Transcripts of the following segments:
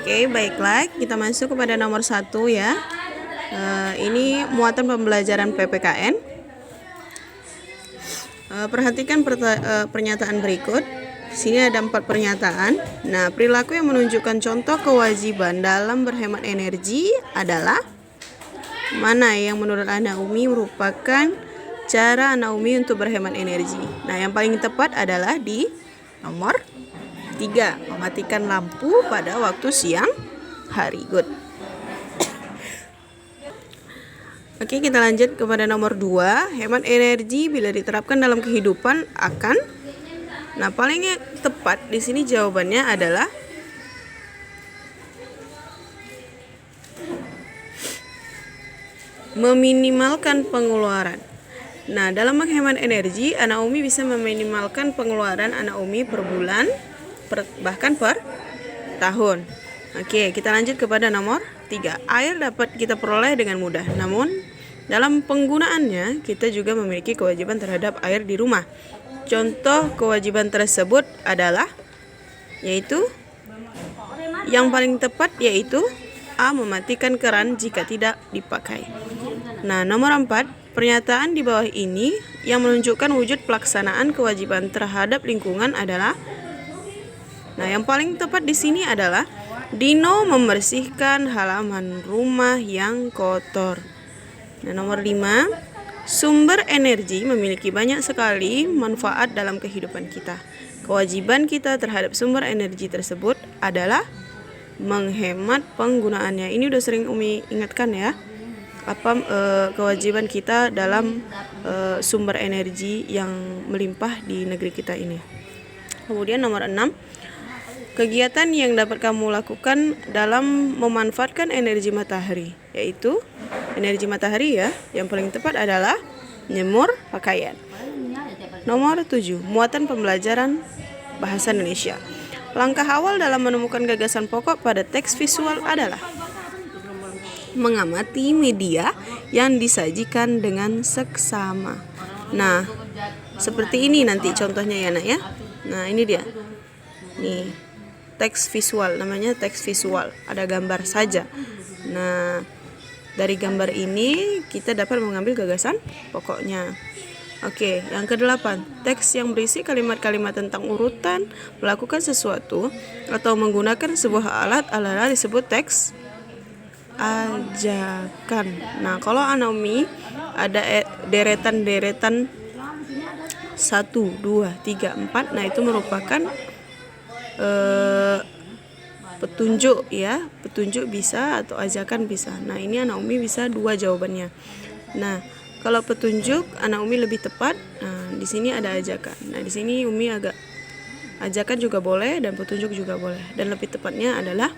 Oke, baiklah, kita masuk kepada nomor 1 ya. Ini muatan pembelajaran PPKN. Perhatikan pernyataan berikut. Di sini ada 4 pernyataan. Nah, perilaku yang menunjukkan contoh kewajiban dalam berhemat energi adalah mana yang menurut Anak Umi merupakan cara Anak Umi untuk berhemat energi? Nah, yang paling tepat adalah di nomor 3, mematikan lampu pada waktu siang hari. Good. Oke, kita lanjut kepada nomor 2. Hemat energi bila diterapkan dalam kehidupan akan. Nah, paling tepat di sini jawabannya adalah meminimalkan pengeluaran. Nah, dalam menghemat energi, Anak Umi bisa meminimalkan pengeluaran Anak Umi per bulan, bahkan per tahun. Oke, kita lanjut kepada nomor 3. Air dapat kita peroleh dengan mudah, namun dalam penggunaannya kita juga memiliki kewajiban terhadap air di rumah. Contoh kewajiban tersebut adalah yaitu yang paling tepat yaitu A. Mematikan keran jika tidak dipakai. Nah, nomor 4, pernyataan di bawah ini yang menunjukkan wujud pelaksanaan kewajiban terhadap lingkungan adalah. Nah, yang paling tepat di sini adalah Dino membersihkan halaman rumah yang kotor. Nah, nomor 5, sumber energi memiliki banyak sekali manfaat dalam kehidupan kita. Kewajiban kita terhadap sumber energi tersebut adalah menghemat penggunaannya. Ini udah sering Umi ingatkan ya. Apa kewajiban kita dalam sumber energi yang melimpah di negeri kita ini. Kemudian nomor 6, kegiatan yang dapat kamu lakukan dalam memanfaatkan energi matahari, yaitu energi matahari ya. Yang paling tepat adalah nyemur pakaian. Nomor 7, muatan pembelajaran bahasa Indonesia. Langkah awal dalam menemukan gagasan pokok pada teks visual adalah mengamati media yang disajikan dengan seksama. Nah, seperti ini nanti contohnya ya, Nak ya. Nah, ini dia. Nih, teks visual, namanya teks visual. Ada gambar saja. Nah, dari gambar ini kita dapat mengambil gagasan pokoknya. Oke, yang ke-8, teks yang berisi kalimat-kalimat tentang urutan melakukan sesuatu atau menggunakan sebuah alat adalah disebut teks ajakan. Nah, kalau Anak Umi ada deretan-deretan 1, 2, 3, 4, nah itu merupakan petunjuk ya. Petunjuk bisa atau ajakan bisa. Nah, ini Anak Umi bisa 2 jawabannya. Nah, kalau petunjuk Anak Umi lebih tepat. Nah, di sini ada ajakan. Nah, di sini Umi agak ajakan juga boleh dan petunjuk juga boleh. Dan lebih tepatnya adalah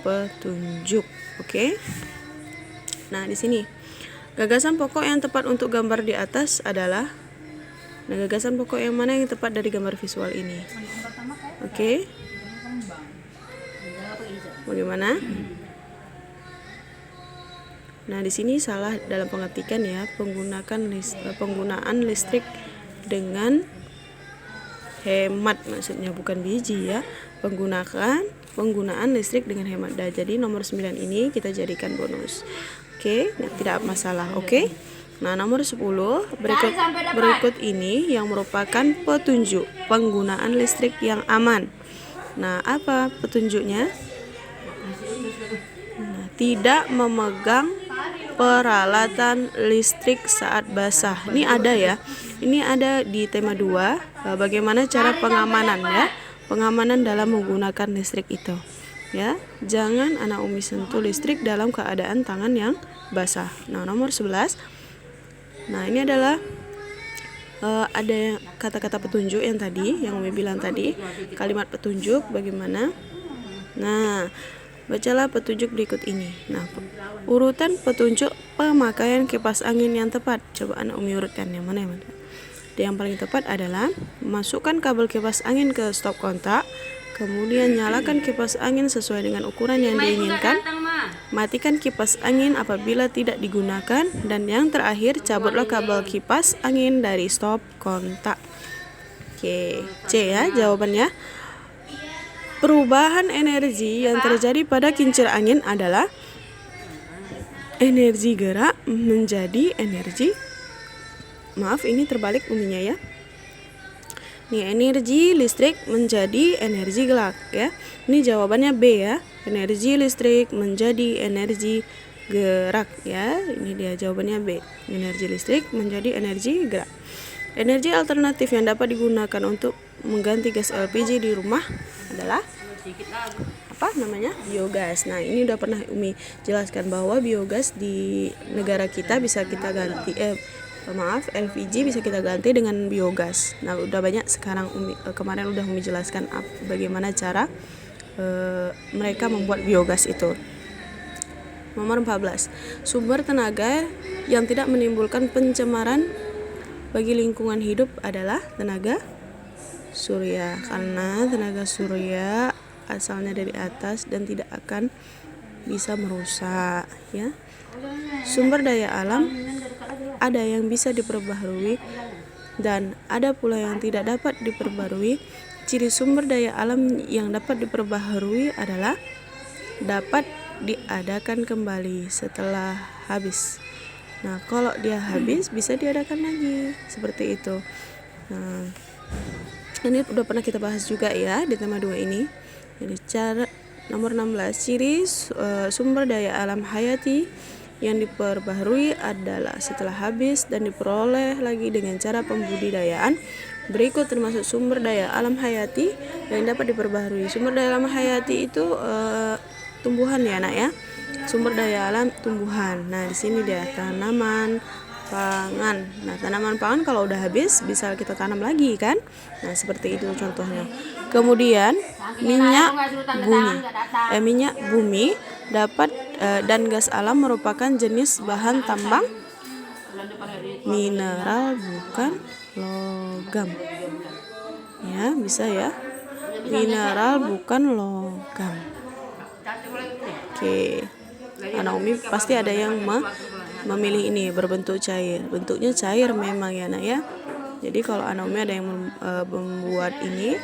petunjuk. Oke. Nah, di sini gagasan pokok yang tepat untuk gambar di atas adalah. Nah, gagasan pokok yang mana yang tepat dari gambar visual ini? Oke. Bagaimana? Nah, di sini salah dalam pengetikan ya, penggunaan listrik dengan hemat, maksudnya bukan biji ya. Penggunaan listrik dengan hemat. Jadi nomor 9 ini kita jadikan bonus. Oke, nah, tidak masalah. Oke. Nah, nomor 10 berikut ini yang merupakan petunjuk penggunaan listrik yang aman. Nah, apa petunjuknya? Nah, tidak memegang peralatan listrik saat basah. Ini ada ya. Ini ada di tema 2, bagaimana cara pengamanan ya. Pengamanan dalam menggunakan listrik itu. Ya, jangan Anak Umi sentuh listrik dalam keadaan tangan yang basah. Nah, nomor 11. Nah, ini adalah ada kata-kata petunjuk yang tadi, yang Umi bilang tadi, kalimat petunjuk bagaimana? Nah, bacalah petunjuk berikut ini. Nah, urutan petunjuk pemakaian kipas angin yang tepat. Coba Anak Umi urutkan yang mana yang mana. Yang paling tepat adalah masukkan kabel kipas angin ke stop kontak, kemudian nyalakan kipas angin sesuai dengan ukuran yang diinginkan, matikan kipas angin apabila tidak digunakan, dan yang terakhir cabutlah kabel kipas angin dari stop kontak. Oke, C ya jawabannya. Perubahan energi yang terjadi pada kincir angin adalah energi gerak menjadi energi, maaf ini terbalik uminya ya. Nih, energi listrik menjadi energi gerak ya. Ini jawabannya B ya. Energi listrik menjadi energi gerak ya. Ini dia jawabannya B. Energi listrik menjadi energi gerak. Energi alternatif yang dapat digunakan untuk mengganti gas LPG di rumah adalah apa namanya? Biogas. Nah, ini udah pernah Umi jelaskan bahwa biogas di negara kita bisa kita ganti LPG bisa kita ganti dengan biogas. Nah, udah banyak sekarang kemarin udah Umi jelaskan bagaimana cara mereka membuat biogas itu. Nomor 14. Sumber tenaga yang tidak menimbulkan pencemaran bagi lingkungan hidup adalah tenaga surya, karena tenaga surya asalnya dari atas dan tidak akan bisa merusak ya. Sumber daya alam ada yang bisa diperbaharui dan ada pula yang tidak dapat diperbarui. Ciri sumber daya alam yang dapat diperbaharui adalah dapat diadakan kembali setelah habis. Nah, kalau dia habis bisa diadakan lagi, seperti itu. Nah, ini udah pernah kita bahas juga ya di tema 2 ini. Jadi cara nomor 16, ciri sumber daya alam hayati yang diperbaharui adalah setelah habis dan diperoleh lagi dengan cara pembudidayaan. Berikut termasuk sumber daya alam hayati yang dapat diperbaharui. Sumber daya alam hayati itu tumbuhan ya, Nak ya. Sumber daya alam tumbuhan. Nah, di sini dia tanaman pangan. Nah, tanaman pangan kalau udah habis bisa kita tanam lagi kan? Nah, seperti itu contohnya. Kemudian minyak bumi dapat dan gas alam merupakan jenis bahan tambang mineral bukan logam. Ya, bisa ya. Mineral bukan logam. Oke. Anak Umi pasti ada yang memilih ini berbentuk cair. Bentuknya cair memang ya, Nak ya. Jadi kalau anak Umi ada yang membuat ini,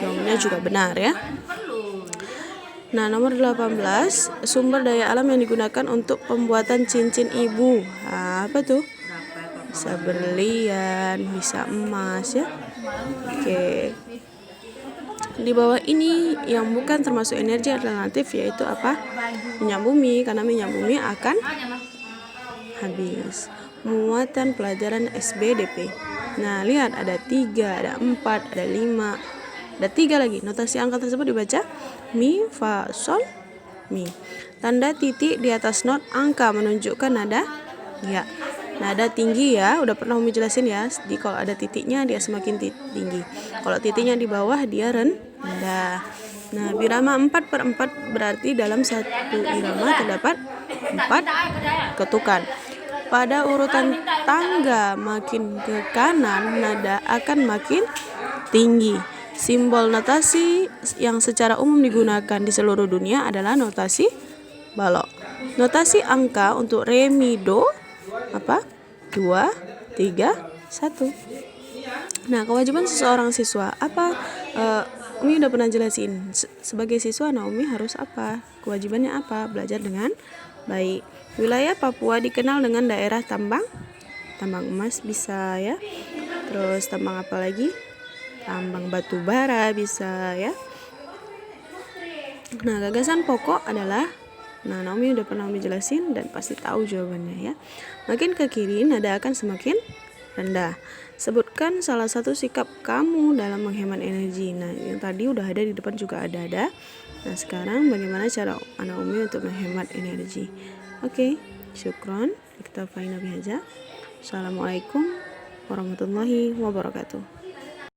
jawabannya juga benar ya. Nah, nomor 18, sumber daya alam yang digunakan untuk pembuatan cincin ibu. Apa tuh? Bisa berlian, bisa emas ya. Oke. Di bawah ini yang bukan termasuk energi alternatif yaitu apa? Minyak bumi, karena minyak bumi akan habis. Muatan pelajaran SBDP. Nah, lihat ada 3, ada 4, ada 5, ada 3 lagi. Notasi angka tersebut dibaca mi, fa, sol, mi. Tanda titik di atas not angka menunjukkan nada ya. Nada tinggi ya, udah pernah Umi jelasin ya. Jadi kalau ada titiknya dia semakin tinggi. Kalau titiknya di bawah dia rendah. Nah, birama 4/4 berarti dalam satu irama terdapat 4 ketukan. Pada urutan tangga makin ke kanan, nada akan makin tinggi. Simbol notasi yang secara umum digunakan di seluruh dunia adalah notasi balok. Notasi angka untuk re, mi, do apa? 2, 3, 1. Nah, kewajiban seseorang siswa apa? Umi udah pernah jelasin. Sebagai siswa Naomi harus apa? Kewajibannya apa? Belajar dengan baik. Wilayah Papua dikenal dengan daerah tambang emas bisa ya. Terus tambang apa lagi? Tambang batu bara bisa ya. Nah, gagasan pokok adalah Naomi udah pernah jelasin dan pasti tahu jawabannya ya. Makin ke kiri nada akan semakin rendah. Sebutkan salah satu sikap kamu dalam menghemat energi. Nah, yang tadi udah ada di depan juga ada. Nah, sekarang bagaimana cara anak Umi untuk menghemat energi? Oke, syukron. Kita faina bihaja. Assalamualaikum warahmatullahi wabarakatuh.